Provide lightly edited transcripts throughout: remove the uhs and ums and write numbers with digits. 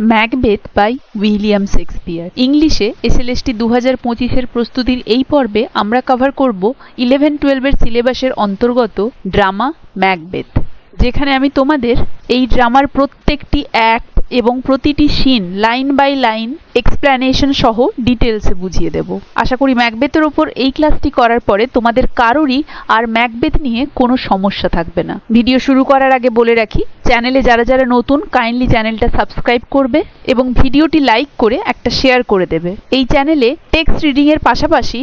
Macbeth by William Shakespeare. ইংলিশে SLST 2025-এর প্রস্তুতির এই পর্বে আমরা কভার করব 11-12 সিলেবাসের অন্তর্গত ড্রামা ম্যাকবেথ, যেখানে আমি তোমাদের এই ড্রামার প্রত্যেকটি অ্যাক্ট এবং প্রতিটি scene line by line explanation সহ ডিটেলসে বুঝিয়ে দেব। আশা করি ম্যাকবেথের ওপর এই ক্লাসটি করার পরে তোমাদের কারোরই আর ম্যাকবেথ নিয়ে কোনো সমস্যা থাকবে না। ভিডিও শুরু করার আগে বলে রাখি, চ্যানেলে যারা যারা নতুন কাইন্ডলি চ্যানেলটা সাবস্ক্রাইব করবে এবং ভিডিওটি লাইক করে একটা শেয়ার করে দেবে। এই চ্যানেলে টেক্সট রিডিং এর পাশাপাশি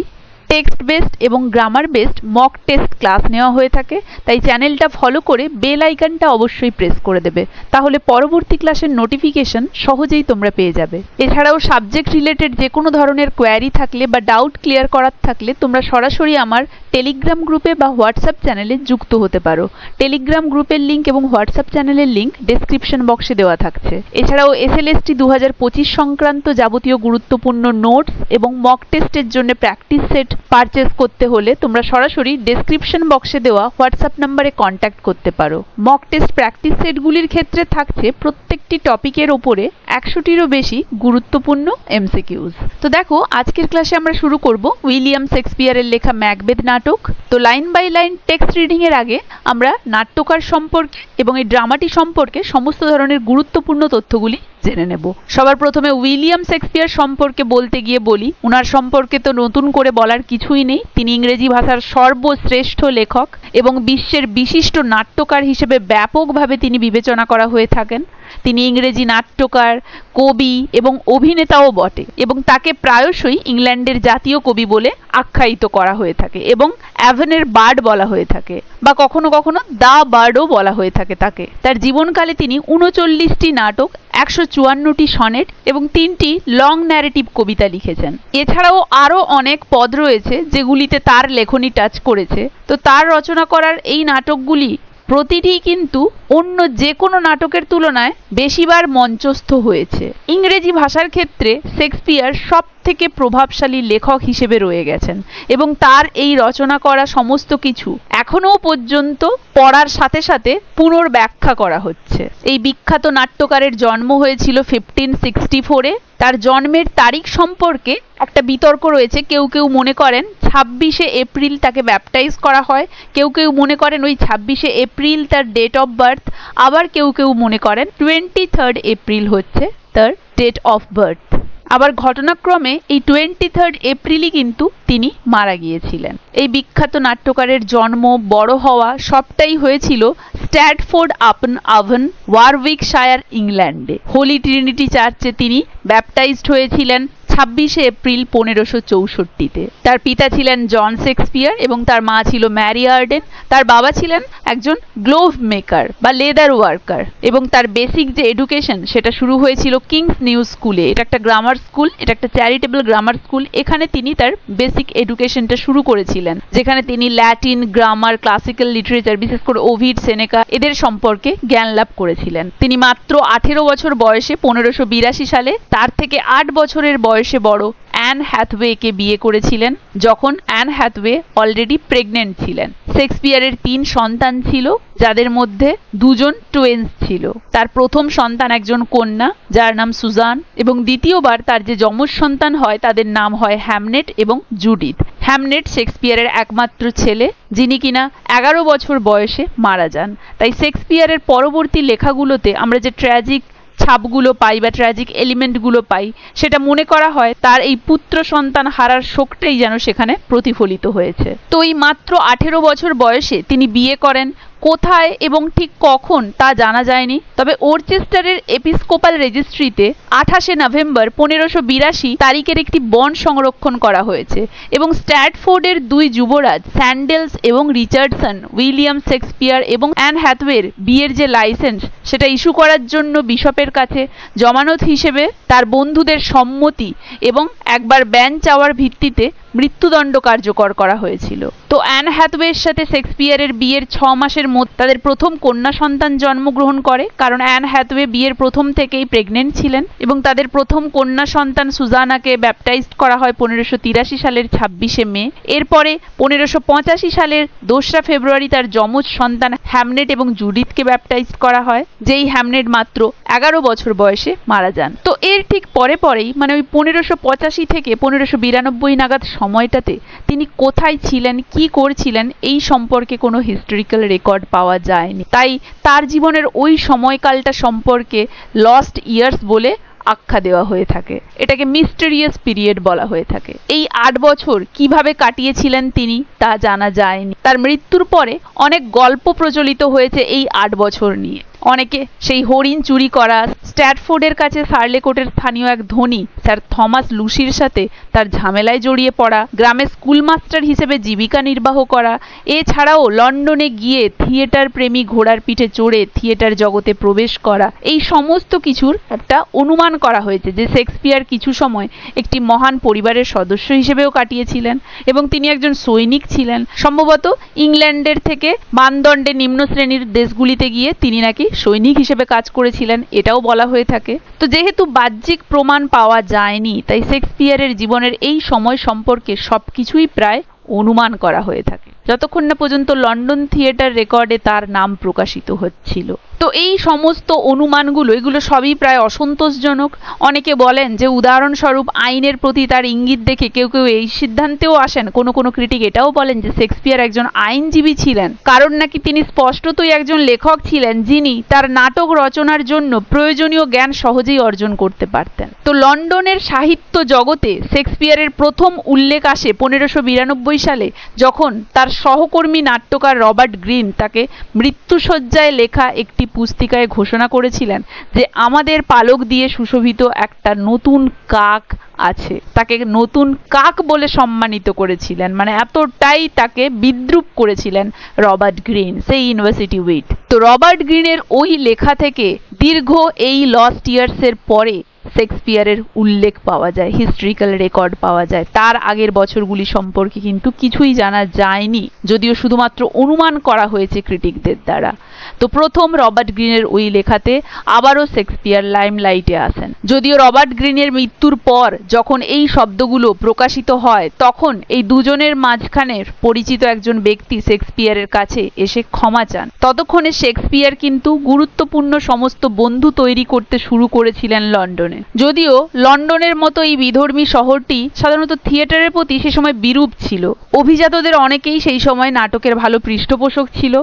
টেক্সট বেসড এবং grammar based mock test class নেওয়া হয়ে থাকে, তাই চ্যানেলটা ফলো করে বেল আইকনটা অবশ্যই প্রেস করে দেবে, তাহলে পরবর্তী ক্লাসের নোটিফিকেশন সহজেই তোমরা পেয়ে যাবে। এছাড়াও সাবজেক্ট রিলেটেড যে কোনো ধরনের কোয়ারি থাকলে বা ডাউট ক্লিয়ার করার থাকলে তোমরা সরাসরি আমার টেলিগ্রাম গ্রুপে বা হোয়াটসঅ্যাপ চ্যানেলে যুক্ত হতে পারো। টেলিগ্রাম গ্রুপের লিঙ্ক এবং হোয়াটসঅ্যাপ চ্যানেলের লিঙ্ক ডেসক্রিপশন বক্সে দেওয়া থাকছে। এছাড়াও এসএলএসটি 2025 সংক্রান্ত যাবতীয় গুরুত্বপূর্ণ নোটস এবং মক টেস্টের জন্য প্র্যাকটিস সেট পারচেজ করতে হলে তোমরা সরাসরি ডেসক্রিপশন বক্সে দেওয়া হোয়াটসঅ্যাপ নম্বরে কন্ট্যাক্ট করতে পারো। মক টেস্ট প্র্যাকটিস সেটগুলির ক্ষেত্রে থাকছে প্রত্যেকটি টপিকের ওপরে 100টিরও বেশি গুরুত্বপূর্ণ এমসিকিউজ। তো দেখো, আজকের ক্লাসে আমরা শুরু করব উইলিয়াম শেক্সপিয়ারের লেখা ম্যাকবেথ নাটক। তো line by line text reading এর আগে আমরা নাট্যকার সম্পর্কে এবং এই ড্রামাটি সম্পর্কে সমস্ত ধরনের গুরুত্বপূর্ণ তথ্যগুলি জেনে নেব। সবার প্রথমে উইলিয়াম শেক্সপিয়ার সম্পর্কে বলতে গিয়ে বলি, ওনার সম্পর্কে তো নতুন করে বলার কিছুই নেই। তিনি ইংরেজি ভাষার সর্বশ্রেষ্ঠ লেখক এবং বিশ্বের বিশিষ্ট নাট্যকার হিসেবে ব্যাপকভাবে তিনি বিবেচনা করা হয়ে থাকেন। তিনি ইংরেজি নাট্যকার, কবি এবং অভিনেতাও বটে এবং তাকে প্রায়শই ইংল্যান্ডের জাতীয় কবি বলে আখ্যায়িত করা হয়ে থাকে এবং অ্যাভেনের বার্ড বলা হয়ে থাকে বা কখনো কখনো দা বার্ডও বলা হয়ে থাকে তাকে। তার জীবনকালে তিনি 39টি নাটক, 154টি সনেট এবং 3টি লং ন্যারেটিভ কবিতা লিখেছেন। এছাড়াও আরও অনেক পদ রয়েছে যেগুলিতে তার লেখনী টাচ করেছে। তো তার রচনা করার এই নাটকগুলি প্রতিটি কিন্তু অন্য যে কোনো নাটকের তুলনায় বেশিবার মঞ্চস্থ হয়েছে। ইংরেজি ভাষার ক্ষেত্রে শেক্সপিয়ার সব থেকে প্রভাবশালী লেখক হিসেবে রয়ে গেছেন এবং তার এই রচনা করা সমস্ত কিছু এখনও পর্যন্ত পড়ার সাথে সাথে পুনর্ব্যাখ্যা করা হচ্ছে। এই বিখ্যাত নাট্যকারের জন্ম হয়েছিল 1564-এ। তার জন্মের তারিখ সম্পর্কে একটা বিতর্ক রয়েছে। কেউ কেউ মনে করেন 26শে এপ্রিল তাকে ব্যাপটাইজ করা হয়, কেউ কেউ মনে করেন ওই 26শে এপ্রিল তার ডেট অফ বার্থ, আবার কেউ কেউ মনে করেন 23 এপ্রিল হচ্ছে তার ডেট অফ বার্থ। আবার ঘটনাক্রমে এই 23 এপ্রিলই কিন্তু তিনি মারা গিয়েছিলেন। এই বিখ্যাত নাট্যকারের জন্ম, বড় হওয়া সবটাই হয়েছিল স্ট্র্যাটফোর্ড আপন আভন, ওয়ারউইকশায়ার, ইংল্যান্ডে। হোলি ট্রিনিটি চার্চে তিনি ব্যাপটাইজড হয়েছিলেন 26শে এপ্রিল 1564-তে। তার পিতা ছিলেন জন শেক্সপিয়ার এবং তার মা ছিল ম্যারি আর্ডেন। তার বাবা ছিলেন একজন গ্লোভ মেকার বা লেদার ওয়ার্কার এবং তার বেসিক যে এডুকেশন সেটা শুরু হয়েছিল কিংস নিউ স্কুলে। এটা একটা গ্রামার স্কুল, এটা একটা চ্যারিটেবল গ্রামার স্কুল। এখানে তিনি তার বেসিক এডুকেশনটা শুরু করেছিলেন, যেখানে তিনি ল্যাটিন, গ্রামার, ক্লাসিক্যাল লিটারেচার, বিশেষ করে ওভিড, সেনেকা এদের সম্পর্কে জ্ঞান লাভ করেছিলেন। তিনি মাত্র 18 বছর বয়সে 1582 সালে তার থেকে 8 বছরের বয়সে বড় অ্যান হ্যাথওয়েকে বিয়ে করেছিলেন, যখন অ্যান হ্যাথওয়ে অলরেডি প্রেগনেন্ট ছিলেন। শেক্সপিয়ারের 3 সন্তান ছিল, যাদের মধ্যে 2জন টুইন্স ছিল। তার প্রথম সন্তান একজন কন্যা যার নাম সুজান এবং দ্বিতীয়বার তার যে যমজ সন্তান হয় তাদের নাম হয় হ্যামনেট এবং জুডিথ। হ্যামনেট শেক্সপিয়ারের একমাত্র ছেলে, যিনি কিনা 11 বছর বয়সে মারা যান। তাই শেক্সপিয়ারের পরবর্তী লেখাগুলোতে আমরা যে ট্র্যাজিক ছাপগুলো পাই বা ট্র্যাজিক এলিমেন্টগুলো পাই, সেটা মনে করা হয় তার এই পুত্র সন্তান হারার শোকটাই যেন সেখানে প্রতিফলিত হয়েছে। তো এই মাত্র 18 বছর বয়সে তিনি বিয়ে করেন। কোথায় এবং ঠিক কখন তা জানা যায়নি, তবে ওরচেস্টারের এপিস্কোপাল রেজিস্ট্রিতে 28শে নভেম্বর 1582 তারিখের একটি বন্ড সংরক্ষণ করা হয়েছে এবং স্ট্র্যাটফোর্ডের 2 যুবরাজ স্যান্ডেলস এবং রিচার্ডসন উইলিয়াম শেক্সপিয়ার এবং অ্যান হ্যাথওয়ের বিয়ের যে লাইসেন্স সেটা ইস্যু করার জন্য বিশপের কাছে জমানত হিসেবে তার বন্ধুদের সম্মতি এবং একবার ব্যান চাওয়ার ভিত্তিতে মৃত্যুদণ্ড কার্যকর করা হয়েছিল। তো অ্যান হ্যাথওয়ের সাথে শেক্সপিয়ারের বিয়ের 6 মাসের মধ্যে তাদের প্রথম কন্যা সন্তান জন্মগ্রহণ করে, কারণ অ্যান হ্যাথওয়ে বিয়ের প্রথম থেকেই প্রেগনেন্ট ছিলেন, এবং তাদের প্রথম কন্যা সন্তান সুজানাকে ব্যাপটাইজড করা হয় 1583 সালের 26শে মে। এরপরে 1585 সালের 2রা ফেব্রুয়ারি তার যমজ সন্তান হ্যামনেট এবং জুডিথকে ব্যাপটাইজড করা হয়, যেই হ্যামনেট মাত্র 11 বছর বয়সে মারা যান। তো এর ঠিক পরেই মানে ওই 1585 থেকে 1592 নাগাদ সময়টাতে তিনি কোথায় ছিলেন, কি করছিলেন, এই সম্পর্কে কোনো হিস্টোরিক্যাল রেকর্ড পাওয়া যায়নি। তাই তার জীবনের ওই সময়কালটা সম্পর্কে লস্ট ইয়ার্স বলে আখ্যা দেওয়া হয়ে থাকে। এটাকে মিস্টেরিয়াস পিরিয়ড বলা হয়ে থাকে। এই 8 বছর কিভাবে কাটিয়েছিলেন তিনি তা জানা যায়নি। তার মৃত্যুর পরে অনেক গল্প প্রচলিত হয়েছে এই 8 বছর নিয়ে। অনেকে সেই হরিণ চুরি করা, স্ট্র্যাটফোর্ডের কাছে সার্লেকোটের স্থানীয় এক ধনী স্যার থমাস লুসির সাথে তার ঝামেলায় জড়িয়ে পড়া, গ্রামে স্কুলমাস্টার হিসেবে জীবিকা নির্বাহ করা, এছাড়াও লন্ডনে গিয়ে থিয়েটার প্রেমী ঘোড়ার পিঠে চড়ে থিয়েটার জগতে প্রবেশ করা, এই সমস্ত কিছুর একটা অনুমান করা হয়েছে যে শেক্সপিয়ার কিছু সময় একটি মহান পরিবারের সদস্য হিসেবেও কাটিয়েছিলেন এবং তিনি একজন সৈনিক ছিলেন। সম্ভবত ইংল্যান্ডের থেকে মানদণ্ডে নিম্ন শ্রেণীর দেশগুলিতে গিয়ে তিনি নাকি সৈনিক হিসেবে কাজ করেছিলেন, এটাও বলা হয়ে থাকে। তো যেহেতু বাহ্যিক প্রমাণ পাওয়া যায়নি, তাই শেক্সপিয়ারের জীবনের এই সময় সম্পর্কে সবকিছুই প্রায় অনুমান করা হয়ে থাকে, যতক্ষণ না পর্যন্ত লন্ডন থিয়েটার রেকর্ডে তার নাম প্রকাশিত হচ্ছিল। তো এই সমস্ত অনুমানগুলো, এগুলো সবই প্রায় অসন্তোষজনক। অনেকে বলেন যে উদাহরণস্বরূপ আইনের প্রতি তার ইঙ্গিত দেখে কেউ কেউ এই সিদ্ধান্তেও আসেন, কোনো ক্রিটিক এটাও বলেন যে শেক্সপিয়ার একজন আইনজীবী ছিলেন, কারণ নাকি তিনি স্পষ্টতই একজন লেখক ছিলেন যিনি তার নাটক রচনার জন্য প্রয়োজনীয় জ্ঞান সহজেই অর্জন করতে পারতেন। তো লন্ডনের সাহিত্য জগতে শেক্সপিয়ারের প্রথম উল্লেখ আসে 1592 সালে, যখন তার সহকর্মী নাট্যকার রবার্ট গ্রিন তাকে মৃত্যুশয্যায় লেখা একটি পুস্তিকায় ঘোষণা করেছিলেন যে আমাদের পালক দিয়ে সুশোভিত একটা নতুন কাক আছে। তাকে নতুন কাক বলে সম্মানিত করেছিলেন, মানে এতটাই তাকে বিদ্রূপ করেছিলেন রবার্ট গ্রিন, সেই ইউনিভার্সিটি উইট। তো রবার্ট গ্রিনের ওই লেখা থেকে দীর্ঘ এই লস্ট ইয়ার্সের পরে শেক্সপিয়ারের উল্লেখ পাওয়া যায়, হিস্ট্রিক্যাল রেকর্ড পাওয়া যায়। তার আগের বছরগুলি সম্পর্কে কিন্তু কিছুই জানা যায়নি, যদিও শুধুমাত্র অনুমান করা হয়েছে ক্রিটিকদের দ্বারা। তো প্রথম রবার্ট গ্রিনের ওই লেখাতে আবারও শেক্সপিয়ার লাইমলাইটে আসেন। যদিও রবার্ট গ্রিনের মৃত্যুর পর যখন এই শব্দগুলো প্রকাশিত হয়, তখন এই দুজনের মাঝখানের পরিচিত একজন ব্যক্তি শেক্সপিয়ারের কাছে এসে ক্ষমা চান। ততক্ষণে শেক্সপিয়ার কিন্তু গুরুত্বপূর্ণ সমস্ত বন্ধু তৈরি করতে শুরু করেছিলেন লন্ডনে। যদিও লন্ডনের মতো এই বিধর্মী শহরটি সাধারণত থিয়েটারের প্রতি সে সময় বিরূপ ছিল। অভিজাতদের অনেকেই সেই সময় নাটকের ভালো পৃষ্ঠপোষক ছিল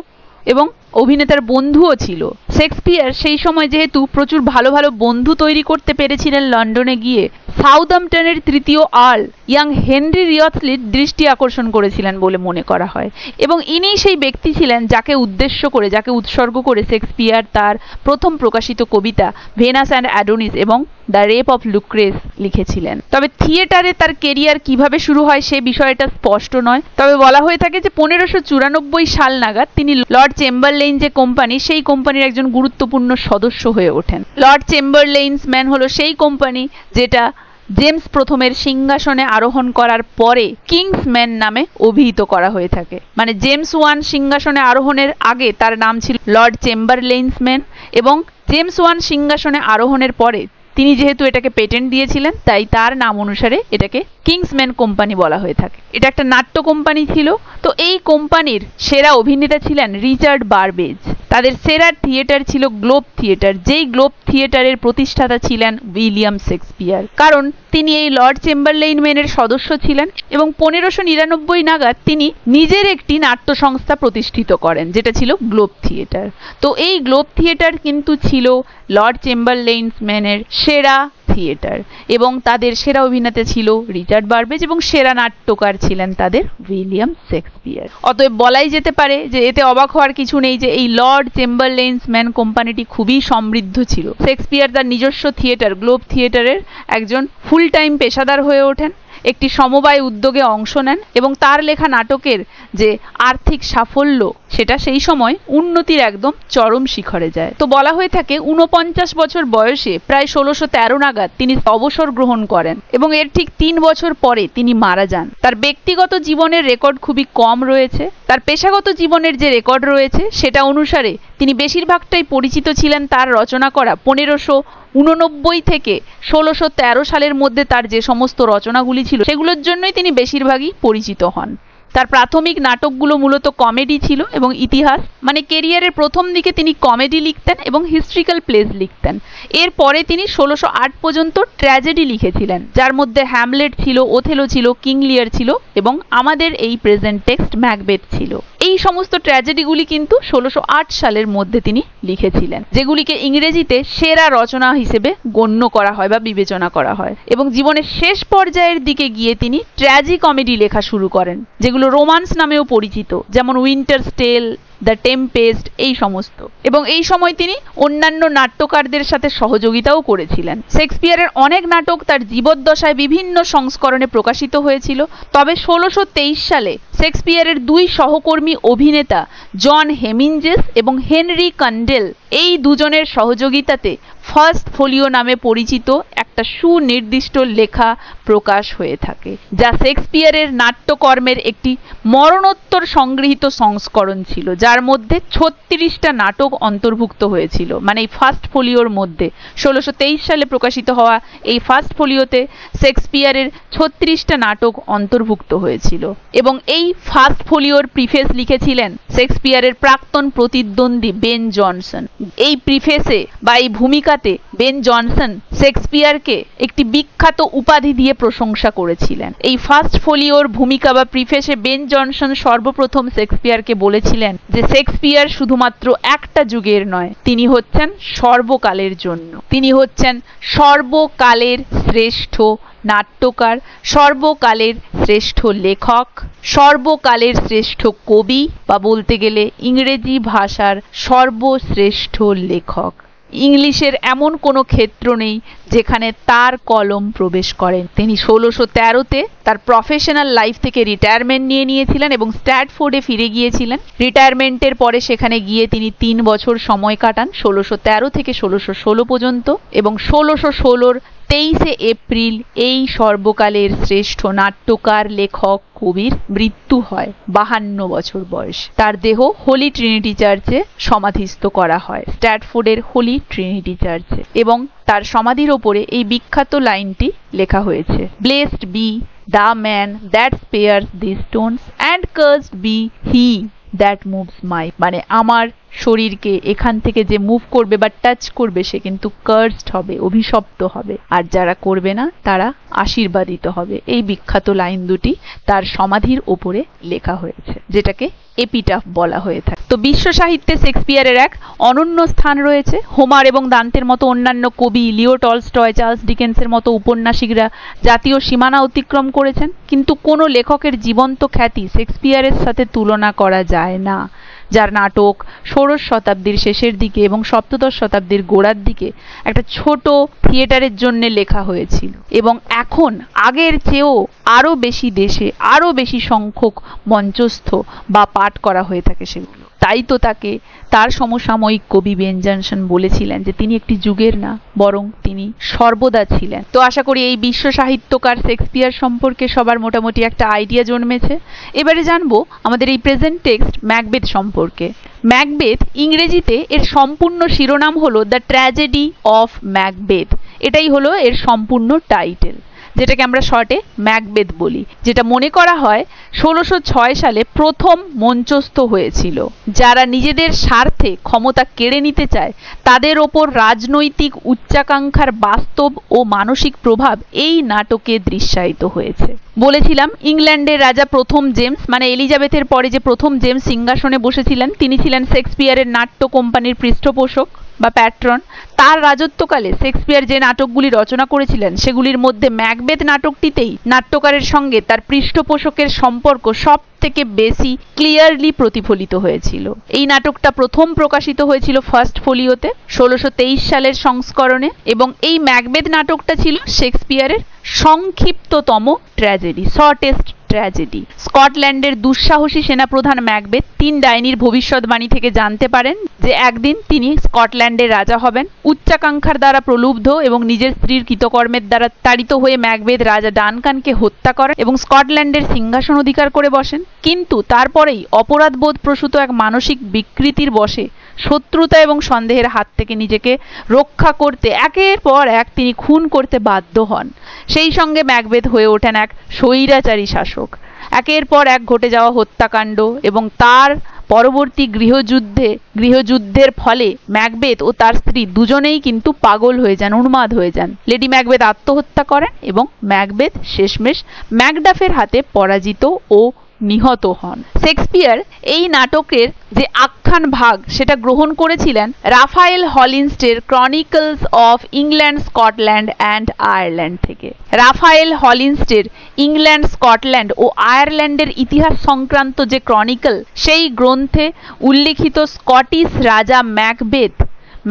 এবং অভিনেতার বন্ধুও ছিল। শেক্সপিয়ার সেই সময় যেহেতু প্রচুর ভালো ভালো বন্ধু তৈরি করতে পেরেছিলেন লন্ডনে গিয়ে, সাউদাম্পটনের তৃতীয় আর্ল ইয়াং হেনরি রিয়থলির দৃষ্টি আকর্ষণ করেছিলেন বলে মনে করা হয়, এবং ইনি সেই ব্যক্তি ছিলেন যাকে উদ্দেশ্য করে, যাকে উৎসর্গ করে শেক্সপিয়ার তার প্রথম প্রকাশিত কবিতা ভেনাস অ্যান্ড অ্যাডোনিস এবং দ্য রেপ অফ লুক্রেস লিখেছিলেন। তবে থিয়েটারে তার কেরিয়ার কিভাবে শুরু হয় সে বিষয়টা স্পষ্ট নয়, তবে বলা হয়ে থাকে যে 1594 সাল নাগাদ তিনি লর্ড চেম্বারলেইন যে কোম্পানি, সেই কোম্পানির একজন গুরুত্বপূর্ণ সদস্য হয়ে ওঠেন। লর্ড চেম্বারলেইনস ম্যান হলো সেই কোম্পানি যেটা জেমস প্রথমের সিংহাসনে আরোহণ করার পরে কিংসম্যান নামে অভিহিত করা হয়ে থাকে। মানে জেমস ওয়ান সিংহাসনে আরোহণের আগে তার নাম ছিল লর্ড চেম্বারলেইনস ম্যান, এবং জেমস ওয়ান সিংহাসনে আরোহণের পরে তিনি যেহেতু এটাকে পেটেন্ট দিয়েছিলেন, তাই তার নাম অনুসারে এটাকে কিংসম্যান কোম্পানি বলা হয়ে থাকে। এটা একটা নাট্য কোম্পানি ছিল। তো এই কোম্পানির সেরা অভিনেতা ছিলেন রিচার্ড বারবেজ। তাদের সেরা থিয়েটার ছিল গ্লোব থিয়েটার, যেই গ্লোব থিয়েটারের প্রতিষ্ঠাতা ছিলেন উইলিয়াম শেক্সপিয়ার, কারণ তিনি এই লর্ড চেম্বারলেইন ম্যানের সদস্য ছিলেন এবং 1599 নাগাদ তিনি নিজের একটি নাট্য সংস্থা প্রতিষ্ঠিত করেন, যেটা ছিল গ্লোব থিয়েটার। তো এই গ্লোব থিয়েটার কিন্তু ছিল লর্ড চেম্বারলেইন ম্যানের সেরা থিয়েটার, এবং তাদের সেরা অভিনেতা ছিল রিচার্ড বারবেজ এবং সেরা নাট্যকার ছিলেন তাদের উইলিয়াম শেক্সপিয়ার। অতএব বলাই যেতে পারে যে এতে অবাক হওয়ার কিছু নেই যে এই লর্ড চেম্বারলেইনস ম্যান কোম্পানিটি খুবই সমৃদ্ধ ছিল। শেক্সপিয়ার তার নিজস্ব থিয়েটার গ্লোব থিয়েটারের একজন ফুল টাইম পেশাদার হয়ে ওঠেন একটি সমবায় উদ্যোগে অংশ নেন এবং তার লেখা নাটকের যে আর্থিক সাফল্য সেটা সেই সময় উন্নতির একদম চরম শিখরে যায়। তো বলা হয়ে থাকে 49 বছর বয়সে প্রায় 1613 নাগাদ তিনি অবসর গ্রহণ করেন এবং এর ঠিক 3 বছর পরে তিনি মারা যান। তার ব্যক্তিগত জীবনের রেকর্ড খুবই কম রয়েছে। তার পেশাগত জীবনের যে রেকর্ড রয়েছে সেটা অনুসারে তিনি বেশিরভাগটাই পরিচিত ছিলেন তার রচনা করা 1589 থেকে 1613 সালের মধ্যে তার যে সমস্ত রচনাগুলি ছিল সেগুলোর জন্যই তিনি বেশিরভাগই পরিচিত হন। তার প্রাথমিক নাটকগুলো মূলত কমেডি ছিল এবং ইতিহাস, মানে কেরিয়ারের প্রথম দিকে তিনি কমেডি লিখতেন এবং হিস্ট্রিক্যাল প্লেস লিখতেন। এরপরে তিনি 1608 পর্যন্ত ট্র্যাজেডি লিখেছিলেন, যার মধ্যে হ্যামলেট ছিল, ওথেলো ছিল, কিং লিয়ার ছিল এবং আমাদের এই প্রেজেন্ট টেক্সট ম্যাকবেথ ছিল। এই সমস্ত ট্র্যাজেডিগুলি কিন্তু 1608 সালের মধ্যে তিনি লিখেছিলেন, যেগুলিকে ইংরেজিতে সেরা রচনা হিসেবে গণ্য করা হয় বা বিবেচনা করা হয়। এবং জীবনের শেষ পর্যায়ের দিকে গিয়ে তিনি ট্র্যাজি কমেডি লেখা শুরু করেন, যেগুলো রোমান্স নামেও পরিচিত, যেমন উইন্টারস টেল, দ্য টেম্পেস্ট, এই সমস্ত। এবং এই সময় তিনি অন্যান্য নাট্যকারদের সাথে সহযোগিতাও করেছিলেন। শেক্সপিয়ারের অনেক নাটক তার জীবদ্দশায় বিভিন্ন সংস্করণে প্রকাশিত হয়েছিল, তবে 1623 সালে শেক্সপিয়ারের দুই সহকর্মী অভিনেতা জন হেমিঞ্জেস এবং হেনরি কন্ডেল, এই দুজনের সহযোগিতাতে ফার্স্ট ফোলিও নামে পরিচিত একটা সুনির্দিষ্ট লেখা প্রকাশ হয়ে থাকে, যা শেক্সপিয়ারের নাট্যকর্মের একটি মরণোত্তর সংগৃহীত সংস্করণ ছিল, যার মধ্যে 36টা নাটক অন্তর্ভুক্ত হয়েছিল। মানে এই ফার্স্ট ফোলিওর মধ্যে 1623 সালে প্রকাশিত হওয়া এই ফার্স্ট ফোলিওতে শেক্সপিয়ারের 36টা নাটক অন্তর্ভুক্ত হয়েছিল। এবং এই ফার্স্ট ফোলিওর প্রিফেস লিখেছিলেন শেক্সপিয়ারের প্রাক্তন প্রতিদ্বন্দ্বী বেন জনসন। এই প্রিফেসে বা এই ভূমিকাতে বেন জনসন শেক্সপিয়ারকে একটি বিখ্যাত উপাধি দিয়ে প্রশংসা করেছিলেন। এই ফার্স্ট ফোলিওর ভূমিকা বা প্রিফেসে বেন জনসন সর্বপ্রথম শেক্সপিয়ারকে বলেছিলেন যে শেক্সপিয়ার শুধুমাত্র একটা যুগের নয়, তিনি হচ্ছেন সর্বকালের জন্য। তিনি হচ্ছেন সর্বকালের শ্রেষ্ঠ নাট্যকার, সর্বকালের শ্রেষ্ঠ লেখক, সর্বকালের শ্রেষ্ঠ কবি, বা বলতে গেলে ইংরেজি ভাষার সর্বশ্রেষ্ঠ লেখক। ইংলিশের এমন কোনো ক্ষেত্র নেই যেখানে তার কলম প্রবেশ করেন। তিনি 1613-তে তার প্রফেশনাল লাইফ থেকে রিটায়ারমেন্ট নিয়েছিলেন এবং স্ট্র্যাটফোর্ডে ফিরে গিয়েছিলেন। রিটায়ারমেন্টের পরে সেখানে গিয়ে তিনি 3 বছর সময় কাটান, 1613 থেকে 1616 পর্যন্ত। এবং 1616-র 23শে এপ্রিল এই সর্বকালের শ্রেষ্ঠ নাট্যকার, লেখক, কবির মৃত্যু হয় 52 বছর বয়সে। তার দেহ হোলি ট্রিনিটি চার্চে সমাধিস্থ করা হয়, স্ট্র্যাটফোর্ডের হোলি ট্রিনিটি চার্চে। এবং তার সমাধির ওপরে এই বিখ্যাত লাইনটি লেখা হয়েছে, blessed be the man that spares the stones and cursed be he that moves my. মানে আমার শরীরকে এখান থেকে যে মুভ করবে বা টাচ করবে সে কিন্তু কার্সড হবে, অভিশপ্ত হবে, আর যারা করবে না তারা আশীর্বাদিত হবে। এই বিখ্যাত লাইন দুটি তার সমাধির ওপরে লেখা হয়েছে, যেটাকে এপিটাফ বলা হয়ে থাকে। তো বিশ্ব সাহিত্যে শেক্সপিয়ারের এক অনন্য স্থান রয়েছে। হোমার এবং দান্তের মতো অন্যান্য কবি, লিও টলস্টয়, চার্লস ডিকেন্সের মতো উপন্যাসিকরা জাতীয় সীমানা অতিক্রম করেছেন, কিন্তু কোনো লেখকের জীবন্ত খ্যাতি শেক্সপিয়ারের সাথে তুলনা করা যায় না, যার নাটক ষোড়শ শতাব্দীর শেষের দিকে এবং সপ্তদশ শতাব্দীর গোড়ার দিকে একটা ছোট থিয়েটারের জন্য লেখা হয়েছিল এবং এখন আগের চেয়েও আরো বেশি দেশে আরো বেশি সংখ্যক মঞ্চস্থ বা পাঠ করা হয়ে থাকে সেগুলো। তাই তো তাকে তার সমসাময়িক কবি বেন জনসন বলেছিলেন যে তিনি একটি যুগের না, বরং তিনি সর্বদা ছিলেন। তো আশা করি এই বিশ্ব সাহিত্যকার শেক্সপিয়ার সম্পর্কে সবার মোটামুটি একটা আইডিয়া জন্মেছে। এবারে জানবো আমাদের এই প্রেজেন্ট টেক্সট ম্যাকবেথ সম্পর্কে। ম্যাকবেথ ইংরেজিতে এর সম্পূর্ণ শিরোনাম হলো দ্য ট্র্যাজেডি অফ ম্যাকবেথ। এটাই হলো এর সম্পূর্ণ টাইটেল, যেটাকে আমরা শর্টে ম্যাকবেথ বলি, যেটা মনে করা হয় 1606 সালে প্রথম মঞ্চস্থ হয়েছিল। যারা নিজেদের স্বার্থে ক্ষমতা কেড়ে নিতে চায় তাদের ওপর রাজনৈতিক উচ্চাকাঙ্ক্ষার বাস্তব ও মানসিক প্রভাব এই নাটকে দৃশ্যায়িত হয়েছে। বলেছিলাম ইংল্যান্ডের রাজা প্রথম জেমস, মানে এলিজাবেথের পরে যে প্রথম জেমস সিংহাসনে বসেছিলেন, তিনি ছিলেন শেক্সপিয়ারের নাট্য কোম্পানির পৃষ্ঠপোষক। বা প্যাট্রন, তার রাজত্বকালে শেক্সপিয়ার যে নাটকগুলি রচনা করেছিলেন সেগুলির মধ্যে ম্যাকবেথ নাটকটিতেই নাট্যকারের সঙ্গে তার পৃষ্ঠপোষকের সম্পর্ক সব থেকে বেশি ক্লিয়ারলি প্রতিফলিত হয়েছিল। এই নাটকটা প্রথম প্রকাশিত হয়েছিল ফার্স্ট ফোলিওতে 1623 সালের সংস্করণে, এবং এই ম্যাকবেথ নাটকটা ছিল শেক্সপিয়ারের সংক্ষিপ্ততম ট্র্যাজেডি, শর্টেস্ট ট্র্যাজেডি। স্কটল্যান্ডের দুঃসাহসী সেনাপ্রধান ম্যাকবেথ 3 ডাইনির ভবিষ্যৎবাণী থেকে জানতে পারেন যে একদিন তিনি স্কটল্যান্ডের রাজা হবেন। উচ্চাকাঙ্ক্ষার দ্বারা প্রলুব্ধ এবং নিজের স্ত্রীর কৃতকর্মের দ্বারা তাড়িত হয়ে ম্যাকবেথ রাজা ডানকানকে হত্যা করেন এবং স্কটল্যান্ডের সিংহাসন অধিকার করে বসেন। কিন্তু তারপরেই অপরাধবোধ প্রসূত এক মানসিক বিকৃতির বশে শত্রুতা এবং সন্দেহের হাত থেকে নিজেকে রক্ষা করতে একের পর এক তিনি খুন করতে বাধ্য হন। সেই সঙ্গে ম্যাকবেথ হয়ে ওঠেন এক স্বৈরাচারী শাসক। একের পর এক ঘটে যাওয়া হত্যাকাণ্ড এবং তার পরবর্তী গৃহযুদ্ধের ফলে ম্যাকবেথ ও তার স্ত্রী দুজনেই কিন্তু পাগল হয়ে যান, উন্মাদ হয়ে যান। লেডি ম্যাকবেথ আত্মহত্যা করেন এবং ম্যাকবেথ শেষমেশ ম্যাকডাফের হাতে পরাজিত ও নিহত হন। শেক্সপিয়ার এই নাটকের যে আখ্যান ভাগ সেটা গ্রহণ করেছিলেন রাফায়েল হলিনস্টের Chronicles of England, Scotland and Ireland থেকে। রাফায়েল হলিনস্টের ইংল্যান্ড, স্কটল্যান্ড ও আয়ারল্যান্ডের ইতিহাস সংক্রান্ত যে ক্রনিকল, সেই গ্রন্থে উল্লিখিত স্কটিশ রাজা ম্যাকবেথ,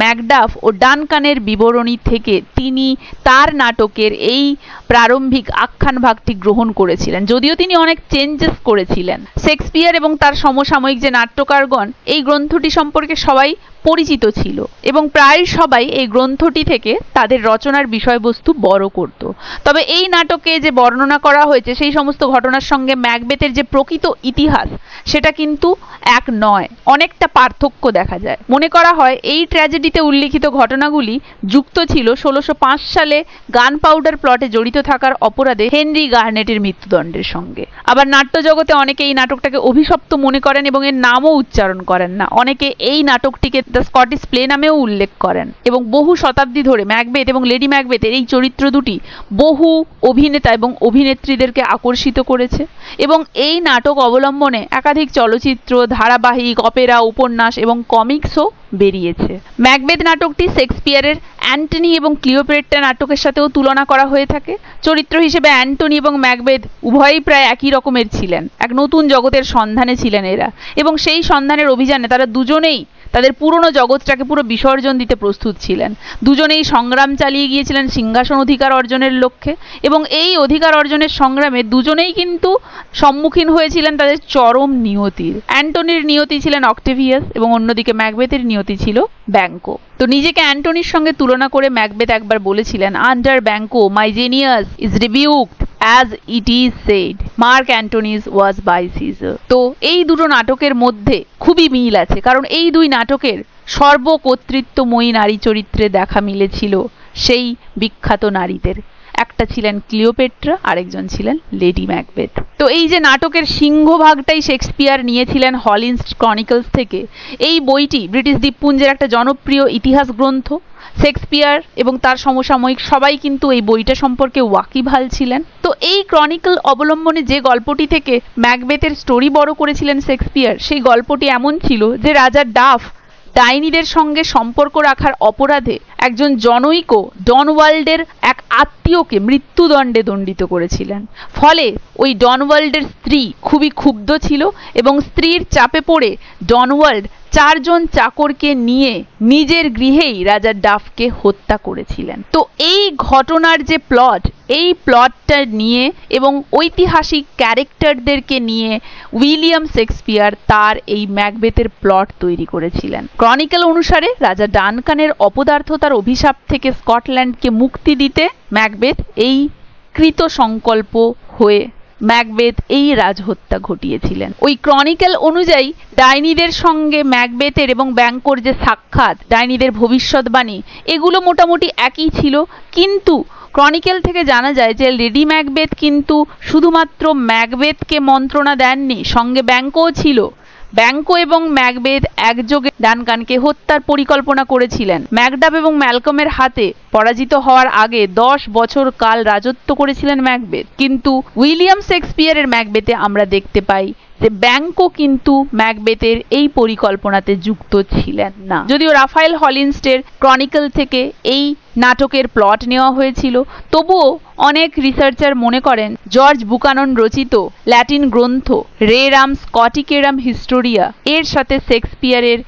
ম্যাকডাফ ও ডানকানের বিবরণী থেকে তিনি তার নাটকের এই প্রারম্ভিক আখ্যান ভাগটি গ্রহণ করেছিলেন, যদিও তিনি অনেক চেঞ্জেস করেছিলেন। শেক্সপিয়ার এবং তার সমসাময়িক যে নাট্যকারগণ এই গ্রন্থটি সম্পর্কে সবাই পরিচিত ছিল এবং প্রায় সবাই এই গ্রন্থটি থেকে তাদের রচনার বিষয়বস্তু বড় করত। তবে এই নাটকে যে বর্ণনা করা হয়েছে সেই সমস্ত ঘটনার সঙ্গে ম্যাকবেথের যে প্রকৃত ইতিহাস সেটা কিন্তু এক নয়, অনেকটা পার্থক্য দেখা যায়। মনে করা হয় এই ট্র্যাজেডিতে উল্লিখিত ঘটনাগুলি যুক্ত ছিল 1605 সালে গান পাউডার প্লটে জড়িত থাকার অপরাধে হেনরি গার্নেটের মৃত্যুদণ্ডের সঙ্গে। আবার নাট্যজগতে অনেকে এই নাটকটাকে অভিশপ্ত মনে করেন এবং এর নামও উচ্চারণ করেন না। অনেকে এই নাটকটিকে দ্য স্কটিশ প্লে নামেও উল্লেখ করেন এবং বহু শতাব্দী ধরে ম্যাকবেথ এবং লেডি ম্যাকবেথের এই চরিত্র দুটি বহু অভিনেতা এবং অভিনেত্রীদেরকে আকর্ষিত করেছে এবং এই নাটক অবলম্বনে একাধিক চলচ্চিত্র, ধারাবাহিক, অপেরা, উপন্যাস এবং কমিক্সও বেরিয়েছে। ম্যাকবেথ নাটকটি শেক্সপিয়ারের অ্যান্টনি এবং ক্লিওপেট্রা নাটকের সাথেও তুলনা করা হয়ে থাকে। চরিত্র হিসেবে অ্যান্টনি এবং ম্যাকবেথ উভয়ই প্রায় একই রকমের ছিলেন, এক নতুন জগতের সন্ধানে ছিলেন এরা, এবং সেই সন্ধানের অভিযানে তারা দুজনেই তাদের পুরনো জগৎটাকে পুরো বিসর্জন দিতে প্রস্তুত ছিলেন। দুজনেই সংগ্রাম চালিয়ে গিয়েছিলেন সিংহাসন অধিকার অর্জনের লক্ষ্যে এবং এই অধিকার অর্জনের সংগ্রামে দুজনেই কিন্তু সম্মুখীন হয়েছিলেন তাদের চরম নিয়তির। অ্যান্টনির নিয়তি ছিলেন অক্টেভিয়াস এবং অন্যদিকে ম্যাকবেথের নিয়তি ছিল ব্যাংকো। তো নিজেকে অ্যান্টনির সঙ্গে তুলনা করে ম্যাকবেথ একবার বলেছিলেন, under Banquo my genius is rebuked as it is said Mark Antony's was by Caesar। তো এই দুটো নাটকের মধ্যে খুবই মিল আছে, কারণ এই দুই নাটকের সর্বকর্তৃত্বময়ী নারী চরিত্রে দেখা মিলেছিল সেই বিখ্যাত নারীদের। একটা ছিলেন ক্লিওপেট্রা, আরেকজন ছিলেন লেডি ম্যাকবেথ। তো এই যে নাটকের সিংহভাগটাই শেক্সপিয়ার নিয়েছিলেন হলিনস্ট ক্রনিকলস থেকে। এই বইটি ব্রিটিশ দ্বীপপুঞ্জের একটা জনপ্রিয় ইতিহাস গ্রন্থ। শেক্সপিয়ার এবং তার সমসাময়িক সবাই কিন্তু এই বইটা সম্পর্কে ওয়াকিবহাল ছিলেন। তো এই ক্রনিকল অবলম্বনে যে গল্পটি থেকে ম্যাকবেথের স্টোরি বড় করেছিলেন শেক্সপিয়ার, সেই গল্পটি এমন ছিল যে রাজা ডাফ ডাইনিদের সঙ্গে সম্পর্ক রাখার অপরাধে একজন জনৈক ডনওয়াল্ডের এক আত্মীয়কে মৃত্যুদণ্ডে দণ্ডিত করেছিলেন। ফলে ওই ডনওয়াল্ডের স্ত্রী খুবই ক্ষুব্ধ ছিল এবং স্ত্রীর চাপে পড়ে ডনওয়াল্ড 4 জন চাকরকে নিয়ে নিজের গৃহেই রাজা ডাফকে হত্যা করেছিলেন। তো এই ঘটনার যে প্লট, এই প্লটটা নিয়ে এবং ঐতিহাসিক ক্যারেক্টারদেরকে নিয়ে উইলিয়াম শেক্সপিয়ার তার এই ম্যাকবেথের প্লট তৈরি করেছিলেন। ক্রনিকল অনুসারে রাজা ডানকানের অপদার্থতার অভিশাপ থেকে স্কটল্যান্ডকে মুক্তি দিতে ম্যাকবেথ এই কৃত সংকল্প হয়ে ম্যাকবেথ এই রাজহত্যা ঘটিয়েছিলেন। ওই ক্রনিকল অনুযায়ী ডাইনিদের সঙ্গে ম্যাকবেথের এবং ব্যাংকোর যে সাক্ষাৎ, ডাইনিদের ভবিষ্যৎবাণী, এগুলো মোটামুটি একই ছিল। কিন্তু ক্রনিকল থেকে জানা যায় যে লেডি ম্যাকবেথ কিন্তু শুধুমাত্র ম্যাকবেথকে মন্ত্রণা দেননি, সঙ্গে ব্যাংকোও ছিল। ব্যাংকো এবং ম্যাকবেথ একযোগে ডানকানকে হত্যার পরিকল্পনা করেছিলেন। ম্যাকডাফ এবং ম্যালকমের হাতে পরাজিত হওয়ার আগে 10 বছর কাল রাজত্ব করেছিলেন ম্যাকবেথ। কিন্তু উইলিয়াম শেক্সপিয়ারের ম্যাকবেথে আমরা দেখতে পাই যে ব্যাংকো কিন্তু ম্যাকবেথের এই পরিকল্পনাতে যুক্ত ছিলেন না। যদিও রাফায়েল হলিনস্টের ক্রনিকল থেকে এই নাটকের প্লট নেওয়া হয়েছিল, তবুও অনেক রিসার্চার মনে করেন জর্জ বুকানন রচিত ল্যাটিন গ্রন্থ রেরাম স্কটিকেরাম হিস্টোরিয়া এর সাথে শেক্সপিয়ারের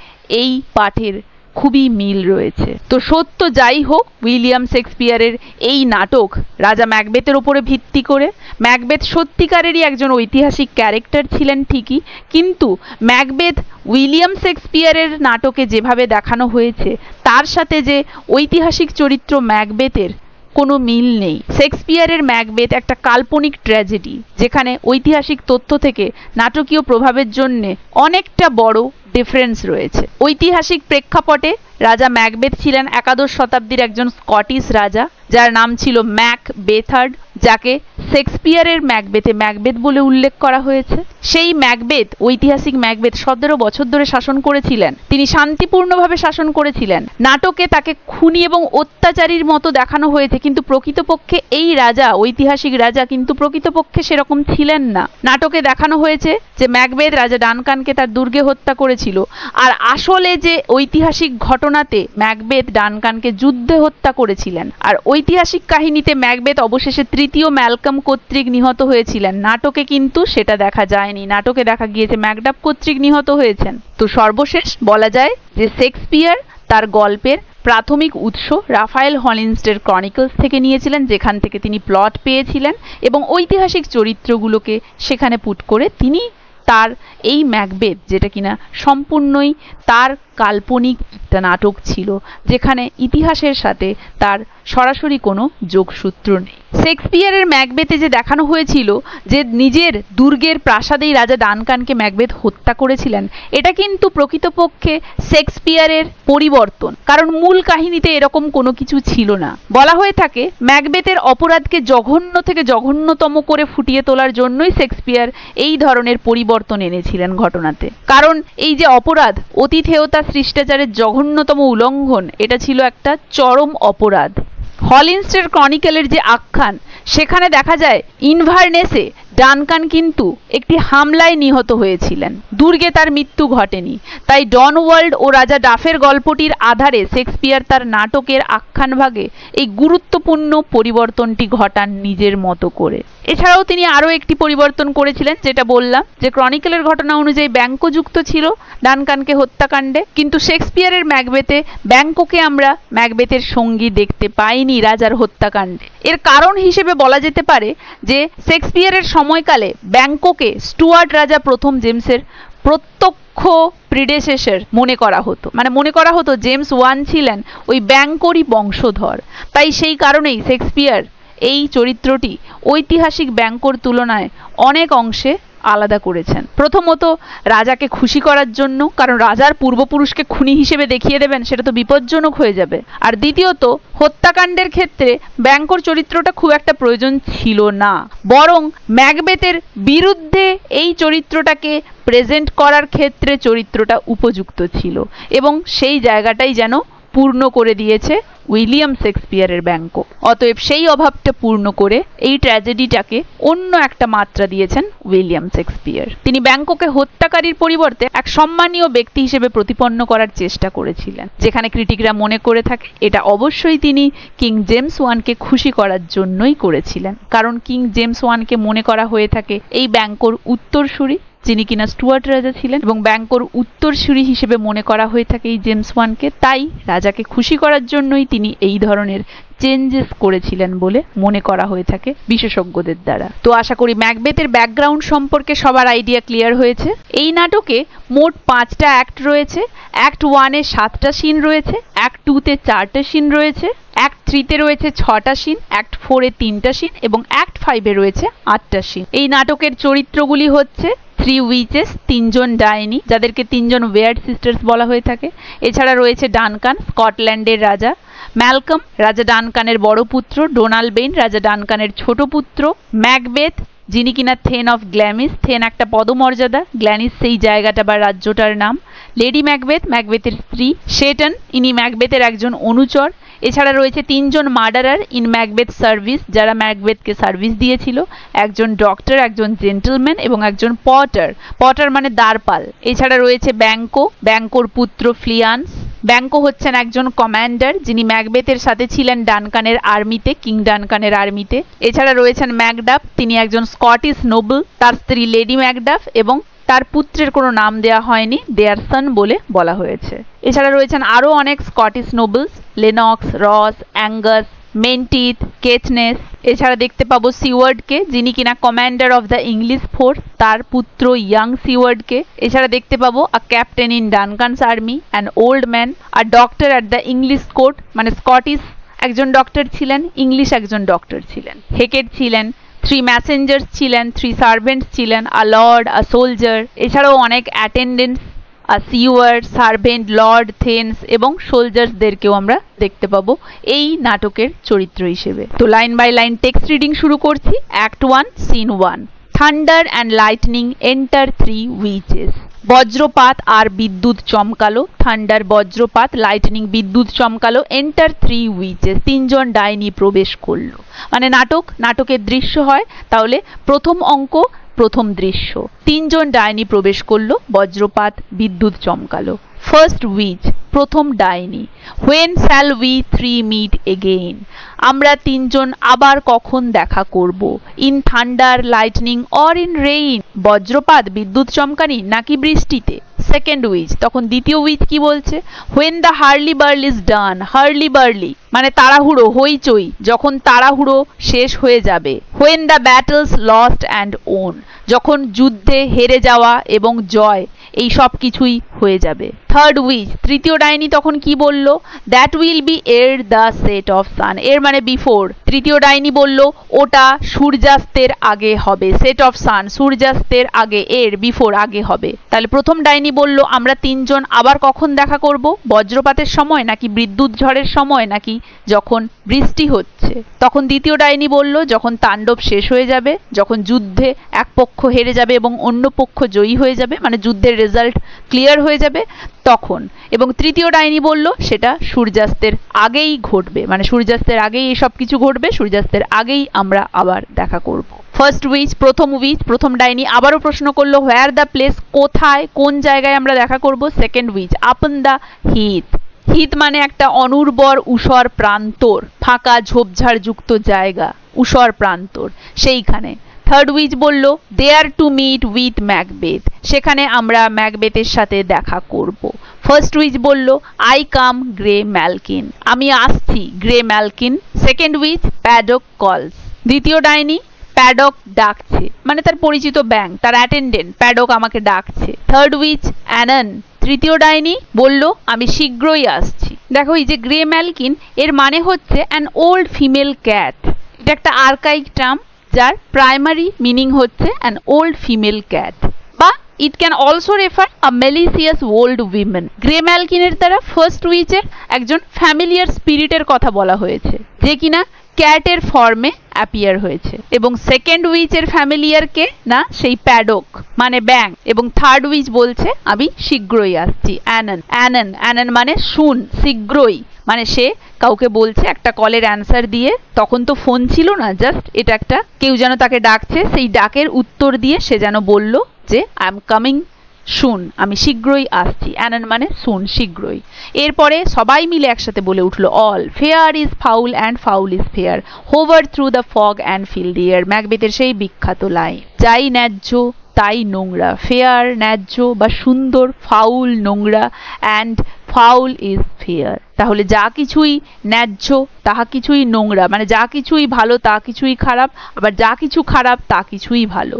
এই পাঠের খুবই মিল রয়েছে। তো সত্য যাই হোক, উইলিয়াম শেক্সপিয়ারের এই নাটক রাজা ম্যাকবেথের ওপরে ভিত্তি করে। ম্যাকবেথ সত্যিকারেরই একজন ঐতিহাসিক ক্যারেক্টার ছিলেন ঠিকই, কিন্তু ম্যাকবেথ উইলিয়াম শেক্সপিয়ারের নাটকে যেভাবে দেখানো হয়েছে তার সাথে যে ঐতিহাসিক চরিত্র ম্যাকবেথের কোনো মিল নেই। শেক্সপিয়ারের ম্যাকবেথ একটা কাল্পনিক ট্র্যাজেডি, যেখানে ঐতিহাসিক তথ্য থেকে নাটকীয় প্রভাবের জন্য অনেকটা বড় ডিফারেন্স রয়েছে। ঐতিহাসিক প্রেক্ষাপটে রাজা ম্যাকবেথ ছিলেন একাদশ শতাব্দীর একজন স্কটিশ রাজা, যার নাম ছিল ম্যাক বেথার্ড, যাকে শেক্সপিয়ারের ম্যাকবেথে ম্যাকবেথ বলে উল্লেখ করা হয়েছে। সেই ম্যাকবেথ, ঐতিহাসিক ম্যাকবেথ 17 বছর ধরে শাসন করেছিলেন। তিনি শান্তিপূর্ণভাবে শাসন করেছিলেন। নাটকে তাকে খুনি এবং অত্যাচারীর মতো দেখানো হয়েছে, কিন্তু প্রকৃতপক্ষে এই রাজা, ঐতিহাসিক রাজা কিন্তু প্রকৃতপক্ষে সেরকম ছিলেন না। নাটকে দেখানো হয়েছে যে ম্যাকবেথ রাজা ডানকানকে তার দুর্গে হত্যা করেছিল, আর আসলে যে ঐতিহাসিক ঘটনাতে ম্যাকবেথ ডানকানকে যুদ্ধে হত্যা করেছিলেন। আর ঐতিহাসিক কাহিনীতে ম্যাকবেথ অবশেষে তৃতীয় ম্যালকম কর্তৃক নিহত হয়েছিলেন। নাটকে কিন্তু সেটা দেখা যায়নি। নাটকে দেখা গিয়েছে ম্যাকডাফ কর্তৃক নিহত হয়েছেন। তো সর্বশেষ বলা যায় যে শেক্সপিয়ার তার গল্পের প্রাথমিক উৎস রাফায়েল হলিনস্টের ক্রনিকলস থেকে নিয়েছিলেন, যেখান থেকে তিনি প্লট পেয়েছিলেন এবং ঐতিহাসিক চরিত্রগুলোকে সেখানে পুট করে তিনি তার এই ম্যাকবেথ, যেটা কিনা সম্পূর্ণই তার কাল্পনিক একটা নাটক ছিল, যেখানে ইতিহাসের সাথে তার সরাসরি কোনো যোগসূত্র নেই। শেক্সপিয়ারের ম্যাকবেথে যে দেখানো হয়েছিল যে নিজের দুর্গের প্রাসাদেই রাজা ডানকানকে ম্যাকবেথ হত্যা করেছিলেন, এটা কিন্তু প্রকৃতপক্ষে শেক্সপিয়ারের পরিবর্তন, কারণ মূল কাহিনীতে এরকম কোনো কিছু ছিল না। বলা হয়ে থাকে ম্যাকবেথের অপরাধকে জঘন্য থেকে জঘন্যতম করে ফুটিয়ে তোলার জন্যই শেক্সপিয়ার এই ধরনের পরিবর্তন এনেছিলেন ঘটনাতে। কারণ এই যে অপরাধ, অতিথেয়তা শিষ্টাচারের জঘন্যতম উল্লঙ্ঘন, এটা ছিল একটা চরম অপরাধ। হলিনস্টের ক্রনিকলের যে আখ্যান, সেখানে দেখা যায় ইনভারনেসে ডানকান কিন্তু একটি হামলায় নিহত হয়েছিলেন, দুর্গে তার মৃত্যু ঘটেনি। তাই ডনওয়াল্ড ও রাজা ডাফের গল্পটির আধারে শেক্সপিয়ার তার নাটকের আখ্যানভাগে এই গুরুত্বপূর্ণ পরিবর্তনটি ঘটান নিজের মতো করে। এছাড়াও তিনি আরও একটি পরিবর্তন করেছিলেন, যেটা বললাম যে ক্রনিকলের ঘটনা অনুযায়ী ব্যাংকো যুক্ত ছিল ডানকানকে হত্যাকাণ্ডে, কিন্তু শেক্সপিয়ারের ম্যাকবেথে ব্যাংকোকে আমরা ম্যাকবেথের সঙ্গী দেখতে পাইনি রাজার হত্যাকাণ্ডে। এর কারণ হিসেবে বলা যেতে পারে যে শেক্সপিয়ারের সময়কালে ব্যাংকোকে স্টুয়ার্ট রাজা প্রথম জেমসের প্রত্যক্ষ প্রিডেসেসর মনে করা হতো। মানে মনে করা হতো জেমস 1 ছিলেন ওই ব্যাংকোরই বংশধর। তাই সেই কারণেই শেক্সপিয়ার এই চরিত্রটি ঐতিহাসিক ব্যাংকোর তুলনায় অনেক অংশে আলাদা করেছেন। প্রথমত রাজাকে খুশি করার জন্য, কারণ রাজার পূর্বপুরুষকে খুনি হিসেবে দেখিয়ে দেবেন সেটা তো বিপজ্জনক হয়ে যাবে। আর দ্বিতীয়ত হত্যাকাণ্ডের ক্ষেত্রে ব্যাংকোর চরিত্রটা খুব একটা প্রয়োজন ছিল না, বরং ম্যাকবেথের বিরুদ্ধে এই চরিত্রটাকে প্রেজেন্ট করার ক্ষেত্রে চরিত্রটা উপযুক্ত ছিল, এবং সেই জায়গাটাই যেন পূর্ণ করে দিয়েছে উইলিয়াম শেক্সপিয়ারের ব্যাংকো। অতএব সেই অভাবটা পূর্ণ করে এই ট্র্যাজেডিটাকে অন্য একটা মাত্রা দিয়েছেন উইলিয়াম শেক্সপিয়ার। তিনি ব্যাংকোকে হত্যাকারীর পরিবর্তে এক সম্মানীয় ব্যক্তি হিসেবে প্রতিপন্ন করার চেষ্টা করেছিলেন, যেখানে ক্রিটিকরা মনে করে থাকে এটা অবশ্যই তিনি কিং জেমস 1কে খুশি করার জন্যই করেছিলেন। কারণ কিং জেমস 1কে মনে করা হয়ে থাকে এই ব্যাংকোর উত্তরসূরি, যিনি কিনা স্টুয়ার্ট রাজা ছিলেন, এবং ব্যাংকোর উত্তরসূরি হিসেবে মনে করা হয়ে থাকে এই জেমস 1কে। তাই রাজাকে খুশি করার জন্যই তিনি এই ধরনের চেঞ্জেস করেছিলেন বলে মনে করা হয়ে থাকে বিশেষজ্ঞদের দ্বারা। তো আশা করি ম্যাকবেথের ব্যাকগ্রাউন্ড সম্পর্কে সবার আইডিয়া ক্লিয়ার হয়েছে। এই নাটকে মোট 5টা অ্যাক্ট রয়েছে। অ্যাক্ট 1-এ 7টা সিন রয়েছে, অ্যাক্ট 2-তে 4টে সিন রয়েছে, অ্যাক্ট 3-তে রয়েছে 6টা সিন, অ্যাক্ট 4-এ 3টা সিন এবং অ্যাক্ট 5-এ রয়েছে 8টা সিন। এই নাটকের চরিত্রগুলি হচ্ছে 3 উইচেস, 3জন ডাইনি, যাদেরকে 3জন ওয়েয়ার্ড সিস্টার্স বলা হয়ে থাকে। এছাড়া রয়েছে ডানকান, স্কটল্যান্ডের রাজা; ম্যালকম, রাজা ডানকানের বড় পুত্র; ডোনালবেইন, রাজা ডানকানের ছোট পুত্র; ম্যাকবেথ, যিনি কিনা থেন অফ গ্ল্যামিস, থেন একটা পদমর্যাদা, গ্ল্যানিস সেই জায়গাটা বা রাজ্যটার নাম; লেডি ম্যাকবেথ, ম্যাকবেথের স্ত্রী; শেটন, ইনি ম্যাকবেথের একজন অনুচর; এছাড়া রয়েছে তিনজন মার্ডারার ইন ম্যাকবেথ সার্ভিস, যারা ম্যাকবেথকে সার্ভিস দিয়েছিল, একজন ডক্টর, একজন জেন্টলম্যান এবং একজন পটার। পটার মানে দ্বারপাল। এছাড়া রয়েছে ব্যাংকো, ব্যাংকোর পুত্র ফ্লিয়ান্স। ব্যাংকো হচ্ছেন একজন কমান্ডার যিনি ম্যাকবেথের সাথে ছিলেন ডানকানের আর্মিতে, কিং ডানকানের আর্মিতে। এছাড়া রয়েছেন ম্যাকডাফ, তিনি একজন স্কটিশ নোবেল, তার স্ত্রী লেডি ম্যাকডাফ এবং তার পুত্রের কোনো নাম দেয়া হয়নি, দেয়ার সন বলে বলা হয়েছে। এছাড়া রয়েছেন আরও অনেক স্কটিশ নোবেলস, লেনক্স, রস, অ্যাঙ্গাস, মেন্টিথ, কেটনেস। এছাড়া দেখতে পাবো সিওয়ার্ডকে, যিনি কিনা commander of the English force, তার পুত্র ইয়াং সিওয়ার্ডকে। এছাড়া দেখতে পাবো a captain in Duncan's army, an old man, a doctor at the English court, মানে স্কটিশ একজন ডক্টর ছিলেন, ইংলিশ একজন ডক্টর ছিলেন। হেকেট ছিলেন, 3 ম্যাসেঞ্জার্স ছিলেন, 3 সার্ভেন্টস ছিলেন, আ লর্ড, আ সোলজার। এছাড়াও অনেক অ্যাটেন্ডেন্টস, আ সিওয়ার্ড, সার্ভেন্ট, লর্ড, থেন্স এবং সোলজার্সদেরকেও আমরা দেখতে পাবো এই নাটকের চরিত্র হিসেবে। তো line by line text reading শুরু করছি। Act 1, scene 1। Thunder and lightning enter 3 witches. বজ্রপাত আর বিদ্যুৎ চমকালো। থান্ডার বজ্রপাত, লাইটনিং বিদ্যুৎ চমকালো। এন্টার 3 উইচেস, তিনজন ডাইনি প্রবেশ করলো। মানে নাটকের দৃশ্য হয়, তাহলে প্রথম অঙ্ক প্রথম দৃশ্য। তিনজন ডাইনি প্রবেশ করলো, বজ্রপাত, বিদ্যুৎ চমকালো। ফার্স্ট উইচ, প্রথম ডাইনি। When shall we 3 meet again, আমরা তিনজন আবার কখন দেখা করব। In thunder, lightning or in rain, বজ্রপাত, বিদ্যুৎ চমকানি নাকি বৃষ্টিতে। সেকেন্ড উইচ, তখন দ্বিতীয় উইচ কি বলছে? When the hurly burly is done, hurly burly মানে তাড়াহুড়ো, হইচই, যখন তাড়াহুড়ো শেষ হয়ে যাবে। When the battle's lost and won, যখন যুদ্ধে হেরে যাওয়া এবং জয় এই সব কিছুই হয়ে যাবে। থার্ড উইচ, তৃতীয় ডাইনি তখন কি বলল? দ্যাট উইল বি এর দ্য সেট অফ সান, এর মানে বিফোর। তৃতীয় ডাইনি বলল ওটা সূর্যাস্তের আগে হবে। সেট অফ সান, সূর্যাস্তের আগে, এর বিফোর, আগে হবে। তাহলে প্রথম ডাইনি বলল আমরা তিনজন আবার কখন দেখা করব? বজ্রপাতের সময় নাকি বিদ্যুৎ ঝড়ের সময় নাকি যখন বৃষ্টি হচ্ছে? তখন দ্বিতীয় ডাইনি বলল যখন তাণ্ডব শেষ হয়ে যাবে, যখন যুদ্ধে এক পক্ষ হেরে যাবে এবং অন্য পক্ষ জয়ী হয়ে যাবে, মানে যুদ্ধের রেজাল্ট ক্লিয়ার হয়ে যাবে তখন। এবং তৃতীয় ডাইনি বলল সেটা সূর্যাস্তের আগেই ঘটবে, মানে সূর্যাস্তের আগেই এই সব কিছু ঘটবে, সূর্যাস্তের আগেই আমরা আবার দেখা করব। ফার্স্ট উইচ, প্রথম ডাইনি আবারও প্রশ্ন করলো হোয়ার দ্য প্লেস, কোথায়, কোন জায়গায় আমরা দেখা করব। Second which, upon the Heath, Heath মানে একটা অনুর্বর ঊষর প্রান্তর, ফাঁকা ঝোপঝাড় যুক্ত জায়গা, ঊষর প্রান্তর, সেইখানে। থার্ড উইচ বলল there to meet with Macbeth, সেখানে আমরা ম্যাকবেথের সাথে দেখা করব। ফার্স্ট উইচ বলল আই কাম গ্রে ম্যালকিন, আমি আসছি গ্রে ম্যালকিন। সেকেন্ড উইচ প্যাডক কলস, দ্বিতীয় ডাইনি প্যাডক ডাকছে, মানে তার পরিচিত ব্যাঙ, তার অ্যাটেন্ডেন্ট প্যাডক আমাকে ডাকছে। থার্ড উইচ অ্যানন, তৃতীয় ডাইনি বলল আমি শীঘ্রই আসছি। দেখো এই যে গ্রে ম্যালকিন, এর মানে হচ্ছে অ্যান ওল্ড ফিমেল ক্যাট। এটা একটা আর্কাইক টার্ম যার প্রাইমারি মিনিং হচ্ছে অ্যান ওল্ড ফিমেল ক্যাট, বা it can also refer a malicious old women. Grey ম্যালকিনের দ্বারা ফার্স্ট উইচের একজন ফ্যামিলিয়ার স্পিরিটের কথা বলা হয়েছে যে কিনা ক্যাটের ফর্মে অ্যাপিয়ার হয়েছে। এবং সেকেন্ড উইচের ফ্যামিলিয়ার কে না, সেই প্যাডক মানে ব্যাং। এবং থার্ড উইচ বলছে আমি শীঘ্রই আসছি, অ্যানন। অ্যানন মানে শুন, শীঘ্রই, মানে সে কাউকে বলছে একটা কলের অ্যান্সার দিয়ে, তখন তো ফোন ছিল না, জাস্ট এটা একটা কেউ যেন তাকে ডাকছে, সেই ডাকের উত্তর দিয়ে সে যেন বলল যে আই এম কামিং শুন, আমি শীঘ্রই আসছি। অ্যানন মানে শুন, শীঘ্রই। এরপরে সবাই মিলে একসাথে বলে উঠলো all fair is foul and foul is fair, hover through the fog and fill the air, ম্যাকবেথের সেই বিখ্যাত লাইন। যাই ন্যায্য তাই নোংরা, ফেয়ার ন্যায্য বা সুন্দর, ফাউল নোংরা, অ্যান্ড ফাউল ইজ ফেয়ার। তাহলে যা কিছুই ন্যায্য তাহা কিছুই নোংরা, মানে যা কিছুই ভালো তা কিছুই খারাপ, আবার যা কিছু খারাপ তা কিছুই ভালো।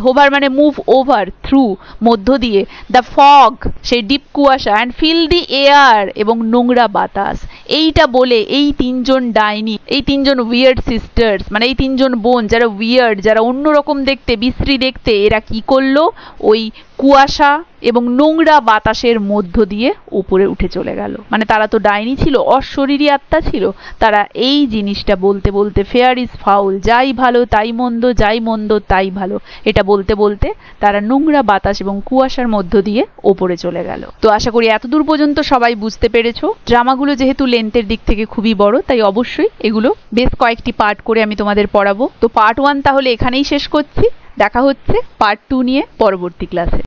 হোভার মানে মুভ ওভার, থ্রু মধ্য দিয়ে, দ্য ফগ সেই ডিপ কুয়াশা, অ্যান্ড ফিল দি এয়ার এবং নোংরা বাতাস। এইটা বলে এই তিনজন ডাইনি, এই তিনজন উইয়ার্ড সিস্টার্স, মানে এই তিনজন বোন যারা উইয়ার্ড, যারা অন্যরকম দেখতে, বিশ্রী দেখতে, এরা কি করলো ওই কুয়াশা এবং নোংরা বাতাসের মধ্য দিয়ে উপরে উঠে চলে গেল। মানে তারা তো ডাইনি ছিল, অশরীরী আত্মা ছিল, তারা এই জিনিসটা বলতে বলতে ফেয়ার ইজ ফাউল, যাই ভালো তাই মন্দ, যাই মন্দ তাই ভালো, এটা বলতে বলতে তারা নোংরা বাতাস এবং কুয়াশার মধ্য দিয়ে ওপরে চলে গেল। তো আশা করি এতদূর পর্যন্ত সবাই বুঝতে পেরেছো। ড্রামাগুলো যেহেতু লেন্থের দিক থেকে খুবই বড়, তাই অবশ্যই এগুলো বেশ কয়েকটি পার্ট করে আমি তোমাদের পড়াবো। তো পার্ট 1 তাহলে এখানেই শেষ করছি। দেখা হচ্ছে পার্ট 2 নিয়ে পরবর্তী ক্লাসে।